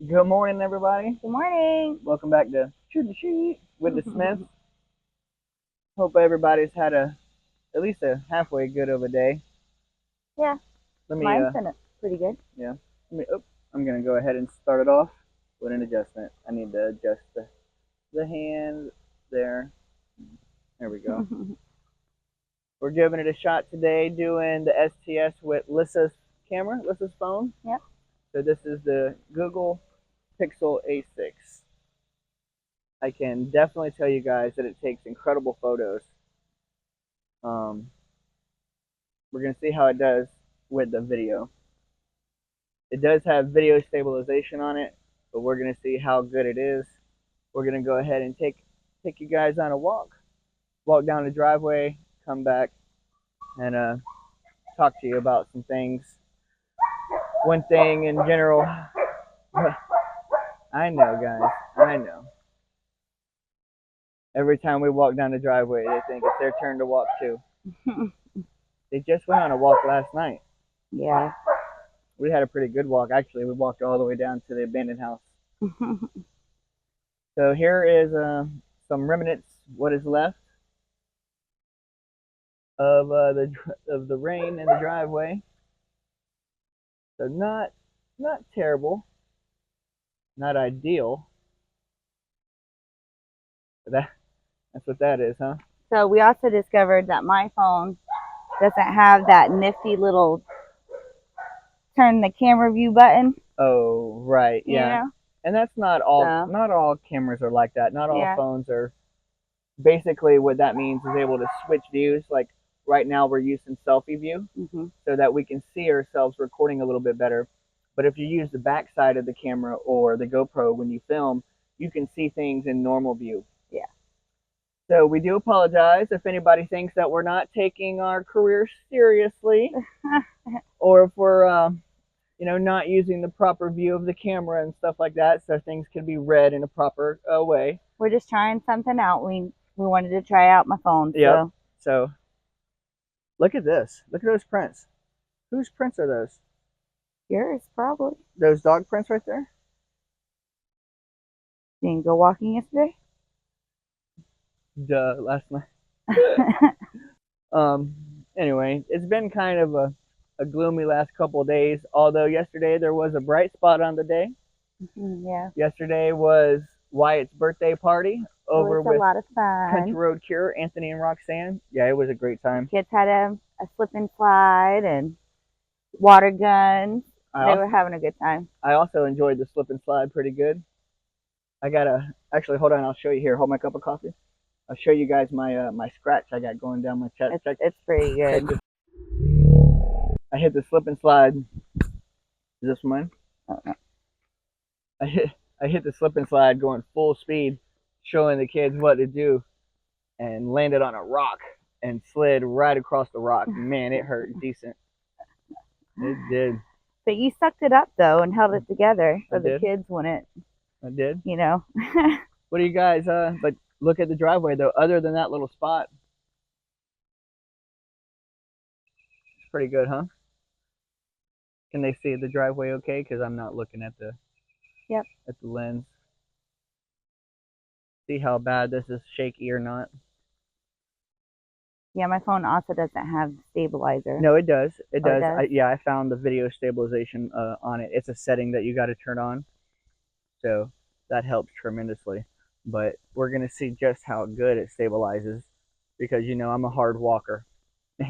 Good morning, everybody. Good morning. Welcome back to Shoot the Sheet with the Smiths. Hope everybody's had at least a halfway good of a day. Yeah, mine's been pretty good. Yeah. I'm gonna go ahead and start it off with an adjustment. I need to adjust the hand there. There we go. We're giving it a shot today, doing the STS with Lyssa's camera, Lyssa's phone. Yep. So this is the Google Pixel A6. I can definitely tell you guys that it takes incredible photos. We're going to see how it does with the video. It does have video stabilization on it, but we're going to see how good it is. We're going to go ahead and take you guys on a walk down the driveway, come back, and talk to you about some things. One thing in general, I know, guys, I know. Every time we walk down the driveway, they think it's their turn to walk too. They just went on a walk last night. Yeah. We had a pretty good walk. Actually, we walked all the way down to the abandoned house. So here is some remnants, what is left of the rain in the driveway. So not terrible, not ideal. But that's what that is, huh? So we also discovered that my phone doesn't have that nifty little turn the camera view button. Oh, right, yeah. You know? And that's not all. So, not all cameras are like that. Not all phones are. Basically, what that means is able to switch views. Like right now, we're using selfie view, so that we can see ourselves recording a little bit better. But if you use the back side of the camera or the GoPro when you film, you can see things in normal view. Yeah. So we do apologize if anybody thinks that we're not taking our career seriously, or if we're not using the proper view of the camera and stuff like that, so things can be read in a proper way. We're just trying something out. We wanted to try out my phone. Yep. So look at this. Look at those prints. Whose prints are those? Yours, probably. Those dog prints right there? You didn't go walking yesterday? Duh, last night. Anyway, it's been kind of a gloomy last couple of days, although yesterday there was a bright spot on the day. Yeah. Yesterday was Wyatt's birthday party over with a lot of fun. Country Road Cure, Anthony and Roxanne. Yeah, it was a great time. Kids had a slip and slide and water guns. They were having a good time. I also enjoyed the slip and slide pretty good. Actually, hold on, I'll show you here. Hold my cup of coffee. I'll show you guys my scratch I got going down my chest. It's pretty good. I hit the slip and slide. Is this mine? I hit the slip and slide going full speed, showing the kids what to do, and landed on a rock and slid right across the rock. Man, it hurt decent. It did. But you sucked it up though and held it together so the kids wouldn't. I did. You know. What do you guys but look at the driveway though, other than that little spot. It's pretty good, huh? Can they see the driveway okay? Because I'm not looking at the at the lens. See how bad this is shaky or not. Yeah, my phone also doesn't have stabilizer. No, it does. It does. I found the video stabilization on it. It's a setting that you got to turn on. So that helps tremendously. But we're going to see just how good it stabilizes because, I'm a hard walker. So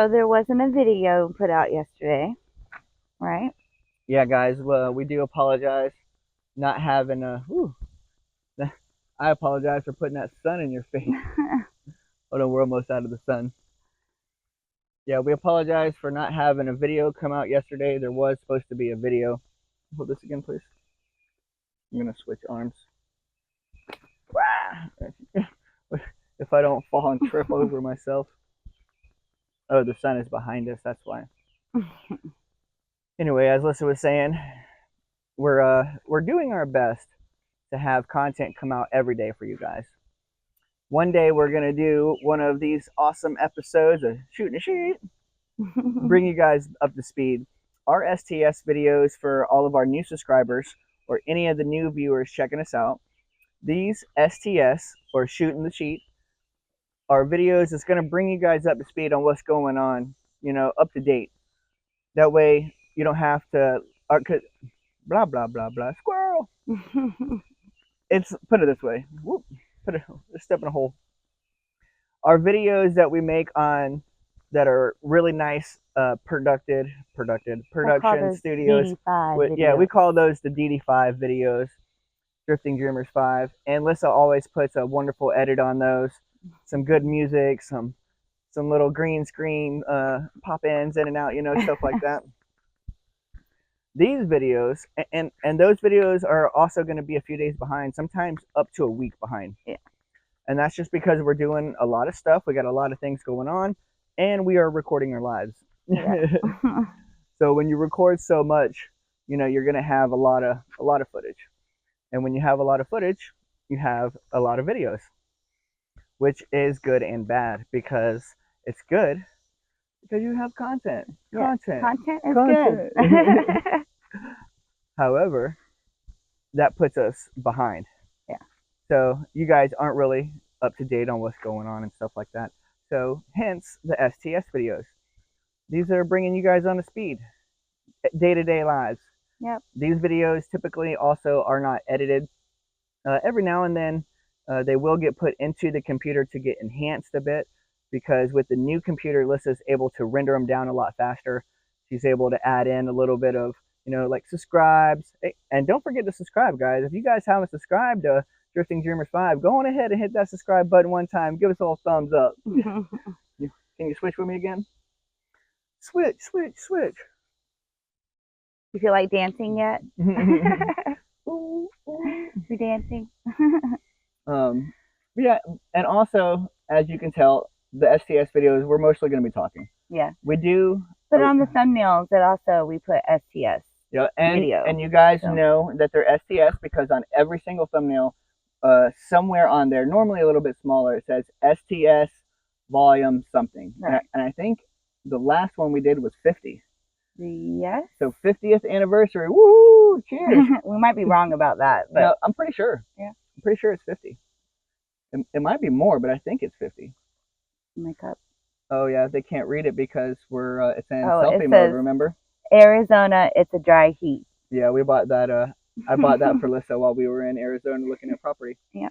there wasn't a video put out yesterday, right? Yeah, guys, we do apologize not having I apologize for putting that sun in your face. Hold on, we're almost out of the sun. Yeah, we apologize for not having a video come out yesterday. There was supposed to be a video. Hold this again, please. I'm going to switch arms. If I don't fall and trip over myself. Oh, the sun is behind us. That's why. Anyway, as Lyssa was saying, we're doing our best to have content come out every day for you guys. One day we're going to do one of these awesome episodes of Shooting a Sheet, bring you guys up to speed. our STS videos for all of our new subscribers or any of the new viewers checking us out. These STS, or Shooting the Sheet, are videos that's going to bring you guys up to speed on what's going on, up to date. That way you don't have to, blah, blah, blah, blah, squirrel. It's, put it this way, whoop, step in a hole. Our videos that we make on that are really nice production studios. Yeah, we call those the DD5 videos, Drifting Dreamers 5. And Lyssa always puts a wonderful edit on those. Some good music, some little green screen pop-ins in and out, stuff like that. These videos and those videos are also going to be a few days behind, sometimes up to a week behind. Yeah. And that's just because we're doing a lot of stuff. We got a lot of things going on, and we are recording our lives. Yeah. So when you record so much, you're going to have a lot of footage. And when you have a lot of footage, you have a lot of videos, which is good and bad, because it's good because you have content. Yeah. Content is good. However, that puts us behind. Yeah. So you guys aren't really up to date on what's going on and stuff like that. So hence the STS videos. These are bringing you guys on to speed, day-to-day lives. Yep. These videos typically also are not edited. Every now and then they will get put into the computer to get enhanced a bit, because with the new computer, Lyssa's able to render them down a lot faster. She's able to add in a little bit of, like subscribes. And don't forget to subscribe, guys. If you guys haven't subscribed to Drifting Dreamers 5, go on ahead and hit that subscribe button one time. Give us all a thumbs up. Can you switch with me again? Switch. You feel like dancing yet? Ooh, you dancing? Yeah, and also, as you can tell, the STS videos, we're mostly going to be talking. Yeah. We do put on the thumbnails that also we put STS. Yeah, video. And you guys know that they're STS because on every single thumbnail, somewhere on there, normally a little bit smaller, it says STS volume something. Right. And I think the last one we did was 50. Yes. So 50th anniversary. Woo! Cheers. We might be wrong about that, but no, I'm pretty sure. Yeah. I'm pretty sure it's 50. It might be more, but I think it's 50. My cup. Oh yeah, they can't read it because we're it's in selfie mode. Remember? Arizona, it's a dry heat. Yeah, we bought that. I bought that for Lyssa while we were in Arizona looking at property. Yeah.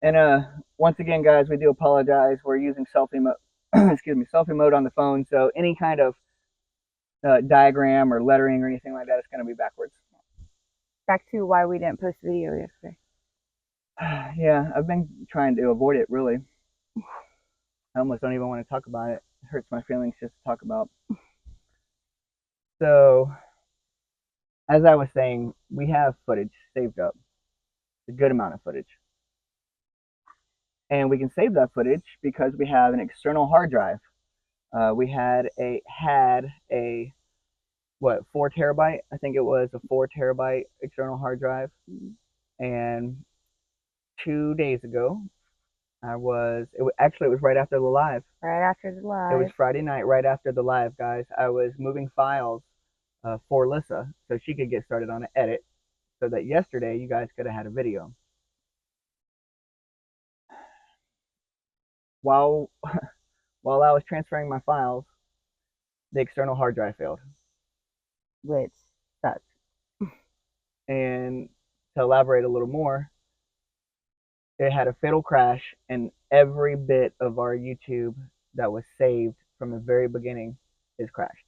And once again, guys, we do apologize. We're using selfie mode. Excuse me, selfie mode on the phone. So any kind of diagram or lettering or anything like that is going to be backwards. Back to why we didn't post video yesterday. Yeah, I've been trying to avoid it, really. I almost don't even want to talk about it. It hurts my feelings just to talk about. So, as I was saying, we have footage saved up, a good amount of footage. And we can save that footage because we have an external hard drive. We had a 4 terabyte? I think it was a 4 terabyte external hard drive. And 2 days ago, it was right after the live. Right after the live. It was Friday night, right after the live, guys. I was moving files for Lyssa so she could get started on an edit, so that yesterday you guys could have had a video. While I was transferring my files, the external hard drive failed. Which sucks. And to elaborate a little more, it had a fatal crash, and every bit of our YouTube that was saved from the very beginning is crashed.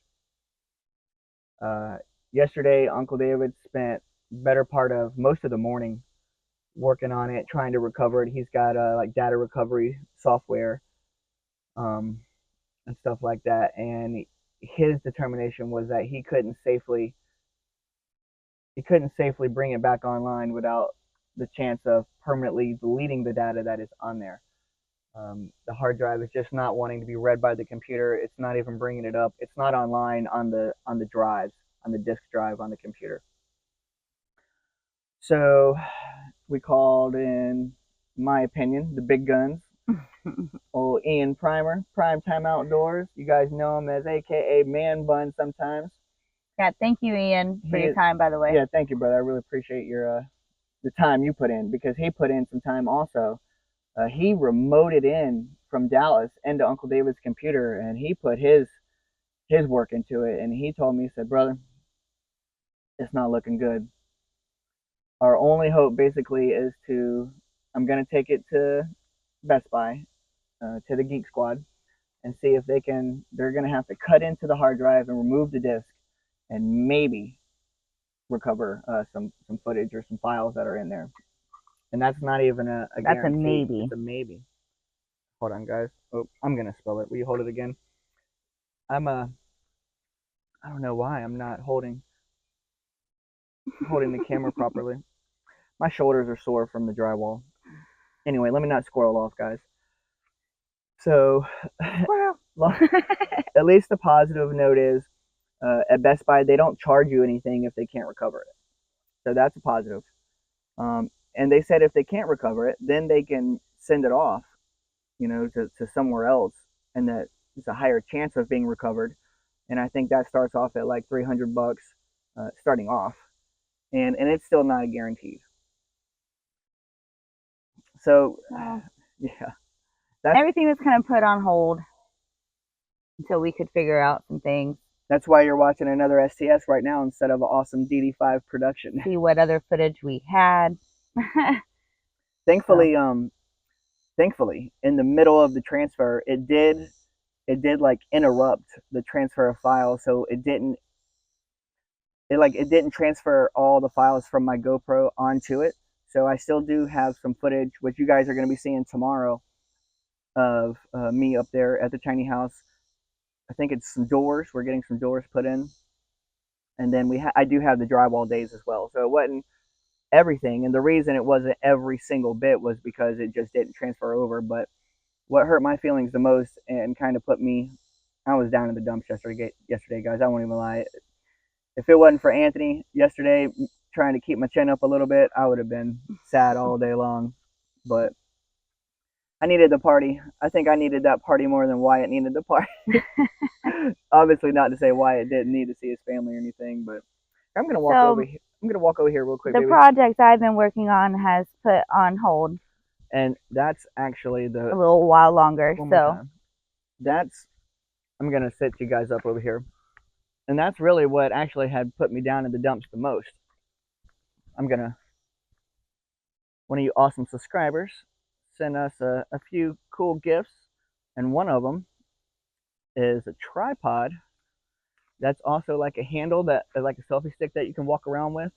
Yesterday, Uncle David spent better part of most of the morning working on it, trying to recover it. He's got like data recovery software and stuff like that, and his determination was that he couldn't safely bring it back online without the chance of permanently deleting the data that is on there. The hard drive is just not wanting to be read by the computer. It's not even bringing it up. It's not online on the drives, on the disk drive on the computer. So we called in my opinion, the big guns, Old Ian Primer, Primetime Outdoors. You guys know him as AKA Man Bun sometimes. Yeah, thank you, Ian, for your time, by the way. Yeah, thank you, brother. I really appreciate your the time you put in, because he put in some time also. He remoted in from Dallas into Uncle David's computer, and he put his work into it. And he told me, he said, brother, it's not looking good. Our only hope basically is I'm going to take it to Best Buy, to the Geek Squad, and see if they're going to have to cut into the hard drive and remove the disk and maybe recover some footage or some files that are in there. And that's not even a That's guarantee. a maybe. It's a maybe. Hold on, guys. Oh, I'm going to spell it. Will you hold it again? I don't know why I'm not holding the camera properly. My shoulders are sore from the drywall. Anyway, let me not squirrel off, guys. So, at least the positive note is, at Best Buy, they don't charge you anything if they can't recover it. So that's a positive. And they said if they can't recover it, then they can send it off, to somewhere else, and that it's a higher chance of being recovered. And I think that starts off at like $300, starting off, and it's still not a guaranteed. So, yeah, everything was kind of put on hold until we could figure out some things. That's why you're watching another STS right now instead of an awesome DD5 production. See what other footage we had. Thankfully, in the middle of the transfer, it did like interrupt the transfer of files, so it didn't transfer all the files from my GoPro onto it. So I still do have some footage, which you guys are going to be seeing tomorrow, of me up there at the tiny house. I think it's some doors. We're getting some doors put in, and then I do have the drywall days as well. So it wasn't everything, and the reason it wasn't every single bit was because it just didn't transfer over. But what hurt my feelings the most and kind of I was down in the dumps yesterday, guys. I won't even lie. If it wasn't for Anthony yesterday trying to keep my chin up a little bit, I would have been sad all day long. But I needed the party. I think I needed that party more than Wyatt needed the party. Obviously, not to say Wyatt didn't need to see his family or anything, but I'm gonna walk over here. I'm gonna walk over here real quick. The project I've been working on has put on hold, and that's actually a little while longer. So I'm gonna set you guys up over here. And that's really what actually had put me down in the dumps the most. One of you awesome subscribers sent us a few cool gifts, and one of them is a tripod that's also like a handle, that like a selfie stick that you can walk around with,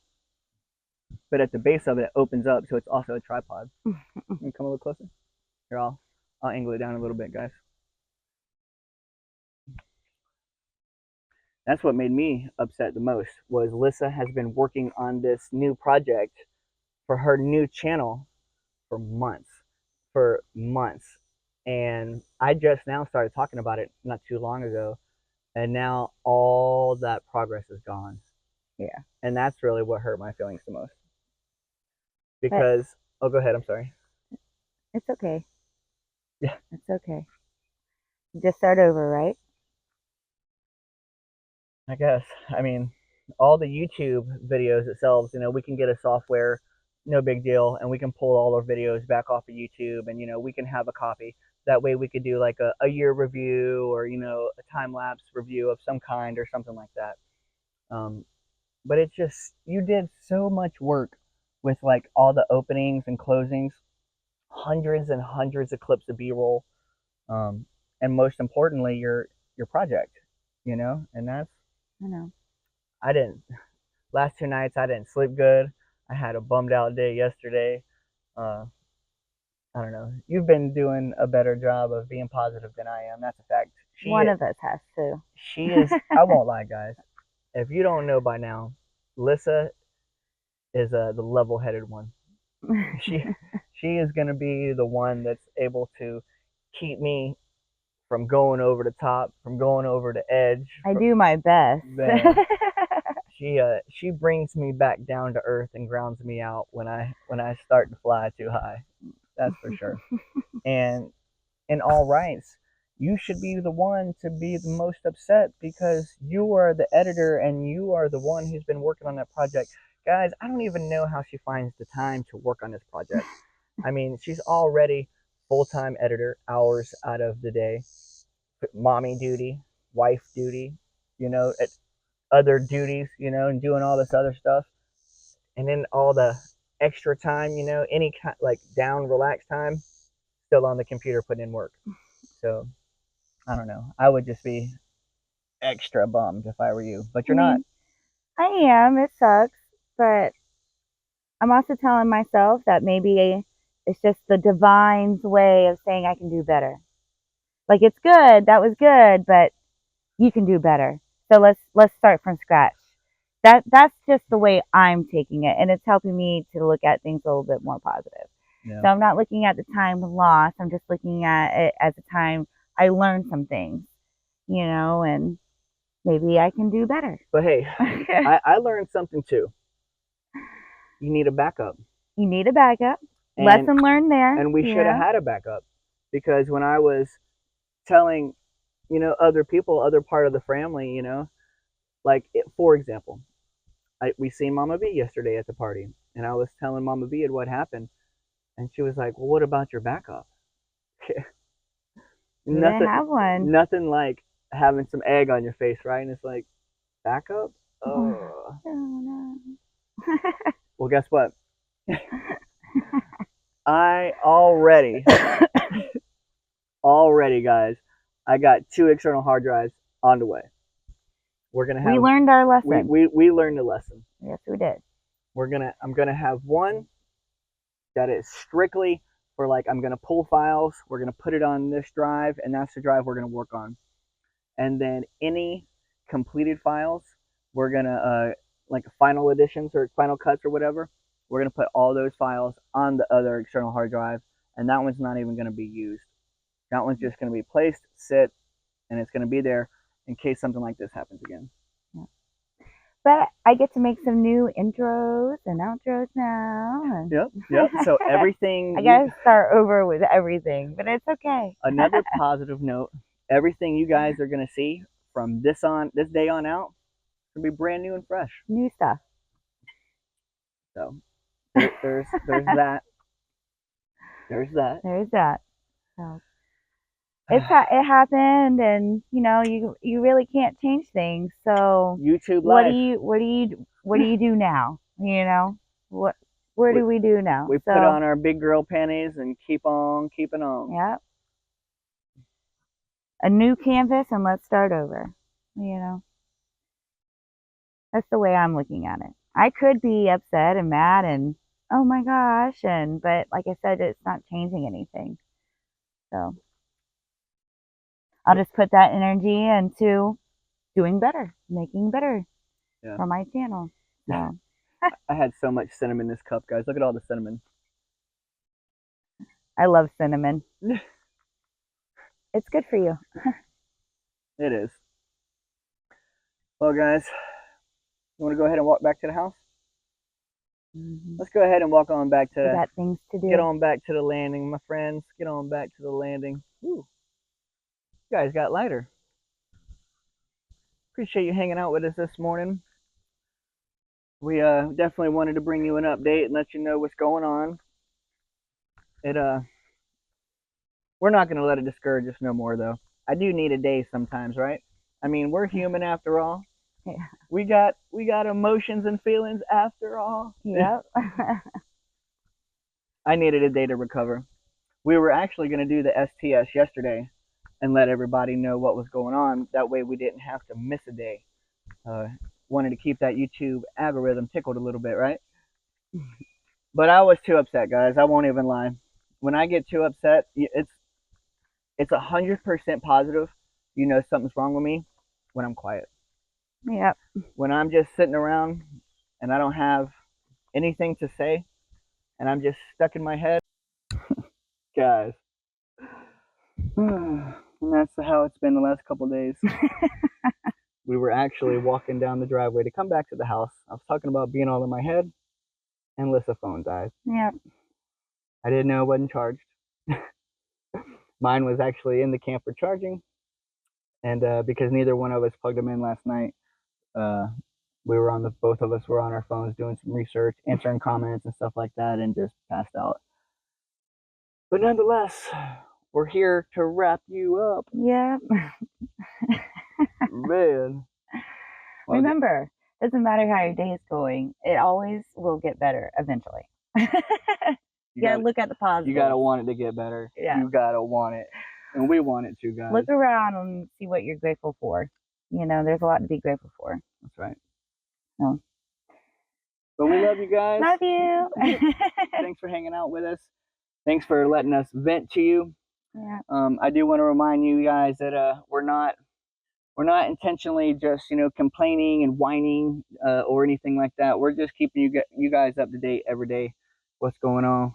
but at the base of it, it opens up, so it's also a tripod. Can you come a little closer? Here, I'll angle it down a little bit, guys. That's what made me upset the most, was Lyssa has been working on this new project for her new channel for months. And I just now started talking about it not too long ago, and now all that progress is gone. Yeah. And that's really what hurt my feelings the most. Because, oh, go ahead, I'm sorry. It's okay. Yeah. It's okay. Just start over, right? I guess. I mean, all the YouTube videos itself, we can get a software, no big deal, and we can pull all our videos back off of YouTube, and we can have a copy. That way we could do like a year review, or a time-lapse review of some kind or something like that. But it's just, you did so much work with like all the openings and closings, hundreds and hundreds of clips of B-roll, and most importantly your project, and that's, I know. Last 2 nights I didn't sleep good. I had a bummed out day yesterday. I don't know. You've been doing a better job of being positive than I am. That's a fact. One of us has to. She is. I won't lie, guys. If you don't know by now, Lyssa is the level-headed one. She is going to be the one that's able to keep me from going over the top, from going over the edge. I do my best. She brings me back down to earth and grounds me out when I start to fly too high. That's for sure. And in all rights, you should be the one to be the most upset because you are the editor and you are the one who's been working on that project. Guys, I don't even know how she finds the time to work on this project. I mean, she's already full-time editor, hours out of the day, mommy duty, wife duty, you know, other duties, you know, and doing all this other stuff. And then all the extra time, you know, any kind like down, relaxed time, still on the computer putting in work. So I don't know. I would just be extra bummed if I were you, but you're not. I am. It sucks, but I'm also telling myself that maybe it's just the divine's way of saying I can do better. Like it's good, that was good, but you can do better. So let's start from scratch. That's just the way I'm taking it, and it's helping me to look at things a little bit more positive. Yeah. So I'm not looking at the time lost. I'm just looking at it as a time I learned some things, you know, and maybe I can do better. But hey, I learned something too. You need a backup. You need a backup. And, lesson learned there. And we should have had a backup, because when I was telling, you know, other people, other part of the family, you know, like for example, we seen Mama B yesterday at the party, and I was telling Mama B what happened, and she was like, "Well, what about your backup?" You didn't have one. Nothing like having some egg on your face, right? And it's like, backup? Oh. No. Well, guess what? I already, guys, I got 2 external hard drives on the way. We're gonna have. We learned our lesson. We learned the lesson. Yes, we did. I'm gonna have one that is strictly for, like, I'm gonna pull files. We're gonna put it on this drive, and that's the drive we're gonna work on. And then any completed files, we're gonna like final editions or final cuts or whatever. We're gonna put all those files on the other external hard drive, and that one's not even gonna be used. That one's just gonna be placed, sit, and it's gonna be there in case something like this happens again. Yeah. But I get to make some new intros and outros now. Yep. So everything. I gotta start over with everything, but it's okay. Another positive note: everything you guys are gonna see from this day on out, it's gonna be brand new and fresh. New stuff. So there's that. There's that. There's that. So it happened, and you know you really can't change things. So YouTube Live. What do you do now? You know where do we do now? We put on our big girl panties and keep on keeping on. Yep. A new canvas, and let's start over. You know, that's the way I'm looking at it. I could be upset and mad and oh my gosh, but like I said, it's not changing anything. So I'll just put that energy into doing better, making better for my channel. So I had so much cinnamon in this cup, guys. Look at all the cinnamon. I love cinnamon. It's good for you. It is. Well, guys, you want to go ahead and walk back to the house? Mm-hmm. Let's go ahead and walk on back to we got things to do. Get on back to the landing, my friends. Get on back to the landing. Ooh. You guys got lighter. Appreciate you hanging out with us this morning. We definitely wanted to bring you an update and let you know what's going on. We're not going to let it discourage us no more, though. I do need a day sometimes, right? I mean, we're human after all. Yeah. We got emotions and feelings after all. Yep. I needed a day to recover. We were actually going to do the STS yesterday and let everybody know what was going on. That way we didn't have to miss a day. Wanted to keep that YouTube algorithm tickled a little bit, right? But I was too upset, guys. I won't even lie. When I get too upset, it's 100% positive. You know something's wrong with me when I'm quiet. Yep. When I'm just sitting around and I don't have anything to say and I'm just stuck in my head, guys. And that's how it's been the last couple of days. We were actually walking down the driveway to come back to the house. I was talking about being all in my head, and Lyssa phone died. Yep. I didn't know it wasn't charged. Mine was actually in the camper charging, and because neither one of us plugged them in last night, we were both of us were on our phones doing some research, answering comments and stuff like that, and just passed out. But nonetheless, we're here to wrap you up. Yeah. Man. Well, remember, doesn't matter how your day is going, it always will get better eventually. You gotta look at the positive. You gotta want it to get better. Yeah. You gotta want it. And we want it to, guys. Look around and see what you're grateful for. You know, there's a lot to be grateful for. That's right. So. But we love you guys. Love you. Thanks for hanging out with us. Thanks for letting us vent to you. Yeah. I do want to remind you guys that we're not intentionally just complaining and whining or anything like that. We're just keeping you guys up to date every day. What's going on?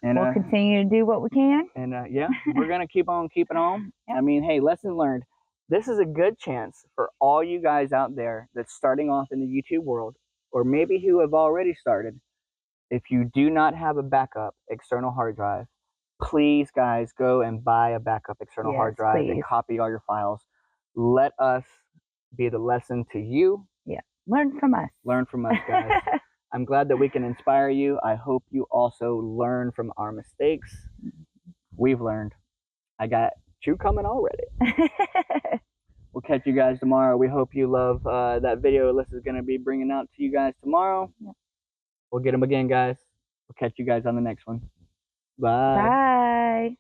And we'll continue to do what we can. And yeah, we're gonna keep on keeping on. Yep. I mean, hey, lesson learned. This is a good chance for all you guys out there that's starting off in the YouTube world, or maybe who have already started. If you do not have a backup external hard drive, please, guys, go and buy a backup external hard drive and copy all your files. Let us be the lesson to you. Yeah, learn from us. Learn from us, guys. I'm glad that we can inspire you. I hope you also learn from our mistakes. We've learned. I got 2 coming already. We'll catch you guys tomorrow. We hope you love that video Alyssa's going to be bringing out to you guys tomorrow. Yep. We'll get them again, guys. We'll catch you guys on the next one. Bye. Bye.